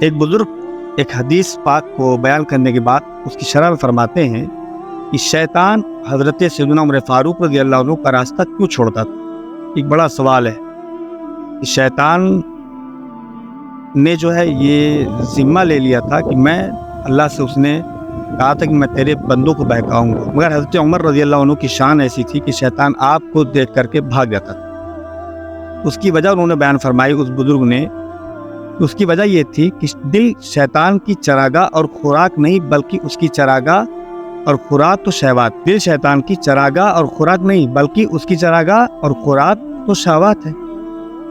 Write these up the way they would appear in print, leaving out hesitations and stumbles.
ایک بزرگ ایک حدیث پاک کو بیان کرنے کے بعد اس کی شرح میں فرماتے ہیں کہ شیطان حضرت سیدنا عمر فاروق رضی اللہ عنہ کا راستہ کیوں چھوڑتا تھا۔ ایک بڑا سوال ہے کہ شیطان نے جو ہے یہ ذمہ لے لیا تھا کہ میں اللہ سے اس نے کہا تھا کہ میں تیرے بندوں کو بہکاؤں گا، مگر حضرت عمر رضی اللہ عنہ کی شان ایسی تھی کہ شیطان آپ کو دیکھ کر کے بھاگ جاتا تھا۔ اس کی وجہ انہوں نے بیان فرمائی اس بزرگ نے، اس کی وجہ یہ تھی کہ دل شیطان کی چراگاہ اور خوراک نہیں بلکہ اس کی چراگاہ اور خوراک تو شہوات۔ دل شیطان کی چراگاہ اور خوراک نہیں بلکہ اس کی چراگاہ اور خوراک تو شہوات ہے۔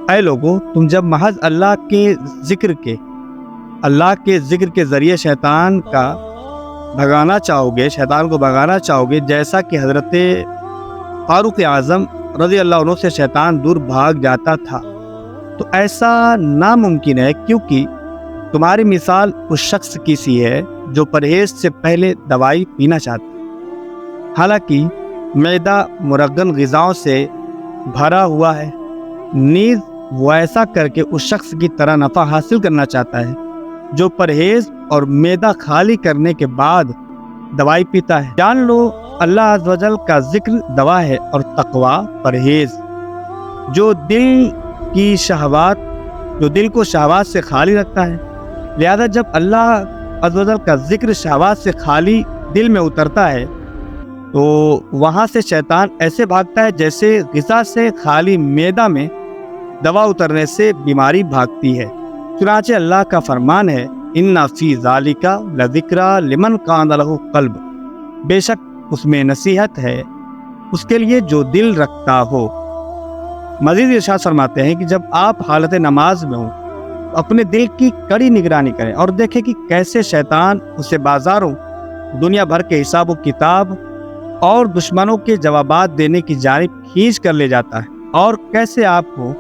اے لوگو، تم جب محض اللہ کے ذکر کے ذریعے شیطان کو بھگانا چاہو گے جیسا کہ حضرت فاروق اعظم رضی اللہ عنہ سے شیطان دور بھاگ جاتا تھا، تو ایسا ناممکن ہے، کیونکہ تمہاری مثال اس شخص کی سی ہے جو پرہیز سے پہلے دوائی پینا چاہتا ہے، حالانکہ معدہ مرغن غذاؤں سے بھرا ہوا ہے۔ نیز وہ ایسا کر کے اس شخص کی طرح نفع حاصل کرنا چاہتا ہے جو پرہیز اور معدہ خالی کرنے کے بعد دوائی پیتا ہے۔ جان لو اللہ عز و جل کا ذکر دوا ہے اور تقوی پرہیز، جو دل کو شہوات سے خالی رکھتا ہے۔ لہذا جب اللہ عز و جل کا ذکر شہوات سے خالی دل میں اترتا ہے تو وہاں سے شیطان ایسے بھاگتا ہے جیسے غذا سے خالی معدہ میں دوا اترنے سے بیماری بھاگتی ہے۔ چنانچہ اللہ کا فرمان ہے، اِنَّ فِي ذَلِكَ لَذِكْرَىٰ لِمَنْ كَانَ لَهُ قَلْبٌ، بے شک اس میں نصیحت ہے اس کے لیے جو دل رکھتا ہو۔ مزید ارشاد فرماتے ہیں کہ جب آپ حالت نماز میں ہوں تو اپنے دل کی کڑی نگرانی کریں اور دیکھیں کہ کیسے شیطان اسے بازاروں، دنیا بھر کے حساب و کتاب اور دشمنوں کے جوابات دینے کی جانب کھینچ کر لے جاتا ہے، اور کیسے آپ کو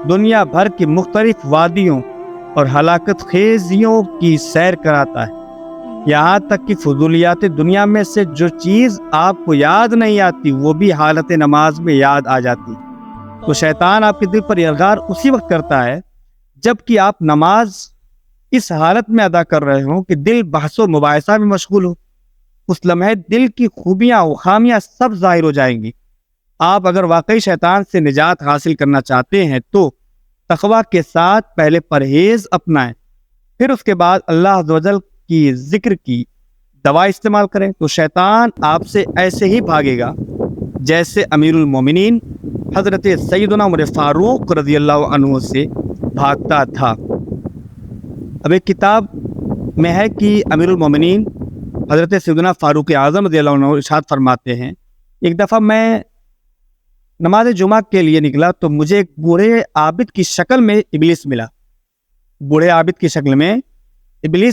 دنیا بھر کی مختلف وادیوں اور ہلاکت خیزیوں کی سیر کراتا ہے، یہاں تک کہ فضولیات دنیا میں سے جو چیز آپ کو یاد نہیں آتی وہ بھی حالت نماز میں یاد آ جاتی۔ تو شیطان آپ کے دل پر یلغار اسی وقت کرتا ہے جب کہ آپ نماز اس حالت میں ادا کر رہے ہوں کہ دل بحث و مباحثہ میں مشغول ہو۔ اس لمحے دل کی خوبیاں و خامیاں سب ظاہر ہو جائیں گی۔ آپ اگر واقعی شیطان سے نجات حاصل کرنا چاہتے ہیں تو تقوی کے ساتھ پہلے پرہیز اپنائیں، پھر اس کے بعد اللہ عز و جل کی ذکر کی دوا استعمال کریں، تو شیطان آپ سے ایسے ہی بھاگے گا جیسے امیر المومنین حضرت سیدنا عمر فاروق رضی اللہ عنہ سے بھاگتا تھا۔ اب ایک کتاب میں ہے کہ امیر المومنین حضرت سیدنا فاروق اعظم رضی اللہ عنہ ارشاد فرماتے ہیں، ایک دفعہ میں نماز جمعہ کے لیے نکلا تو مجھے ایک بوڑھے عابد کی شکل میں ابلیس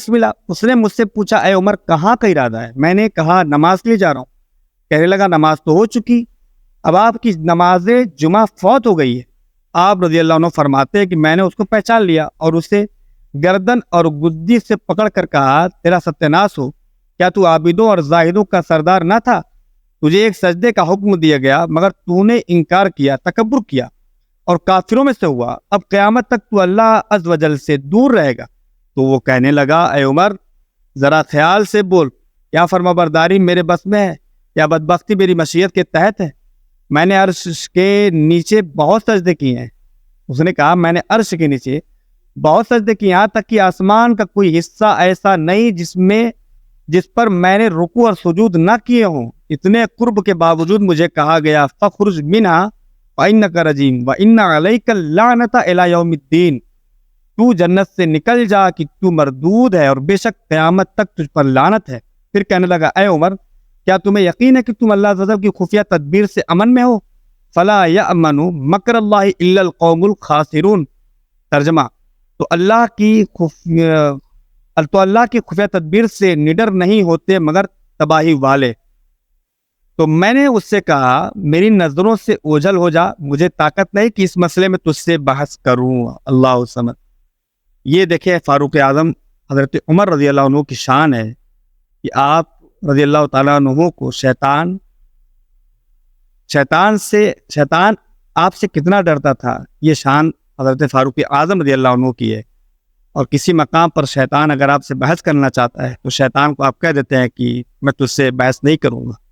ملا۔ اس نے مجھ سے پوچھا، اے عمر کہاں کا ارادہ ہے؟ میں نے کہا نماز کے لیے جا رہا ہوں۔ کہنے لگا نماز تو ہو چکی، اب آپ کی نماز جمعہ فوت ہو گئی ہے۔ آپ رضی اللہ عنہ فرماتے ہیں کہ میں نے اس کو پہچان لیا اور اسے گردن اور گدی سے پکڑ کر کہا، تیرا ستیاناس ہو، کیا تو عابدوں اور زاہدوں کا سردار نہ تھا؟ تجھے ایک سجدے کا حکم دیا گیا مگر تو نے انکار کیا، تکبر کیا اور کافروں میں سے ہوا۔ اب قیامت تک تو اللہ عز و جل سے دور رہے گا۔ تو وہ کہنے لگا، اے عمر ذرا خیال سے بول، کیا فرما برداری میرے بس میں ہے یا بدبختی میری مشیت کے تحت ہے؟ میں نے عرش کے نیچے بہت سجدے کیے ہیں۔ اس نے کہا میں نے عرش کے نیچے بہت سجدے کیے، یہاں تک کہ آسمان کا کوئی حصہ ایسا نہیں جس پر میں نے رکوع اور سجود نہ کیے ہوں۔ اتنے قرب کے باوجود مجھے کہا گیا، فخرج منہا فإنک رجیم وإن علیک اللعنۃ الی یوم الدین، تو جنت سے نکل جا کہ تو مردود ہے اور بے شک قیامت تک تجھ پر لعنت ہے۔ پھر کہنے لگا، اے عمر کیا تمہیں یقین ہے کہ تم اللہ عز و جل کی خفیہ تدبیر سے امن میں ہو؟ فلا یأمن مکر اللہ الا القوم الخاسرون۔ ترجمہ، تو اللہ کی خفیہ تدبیر سے نڈر نہیں ہوتے مگر تباہی والے۔ تو میں نے اس سے کہا، میری نظروں سے اوجھل ہو جا، مجھے طاقت نہیں کہ اس مسئلے میں تجھ سے بحث کروں۔ اللہ سمد۔ یہ دیکھیں فاروق اعظم حضرت عمر رضی اللہ عنہ کی شان ہے کہ آپ رضی اللہ تعالیٰ عنہ کو شیطان آپ سے کتنا ڈرتا تھا، یہ شان حضرت فاروق اعظم رضی اللہ عنہ کی ہے۔ اور کسی مقام پر شیطان اگر آپ سے بحث کرنا چاہتا ہے تو شیطان کو آپ کہہ دیتے ہیں کہ میں تجھ سے بحث نہیں کروں گا.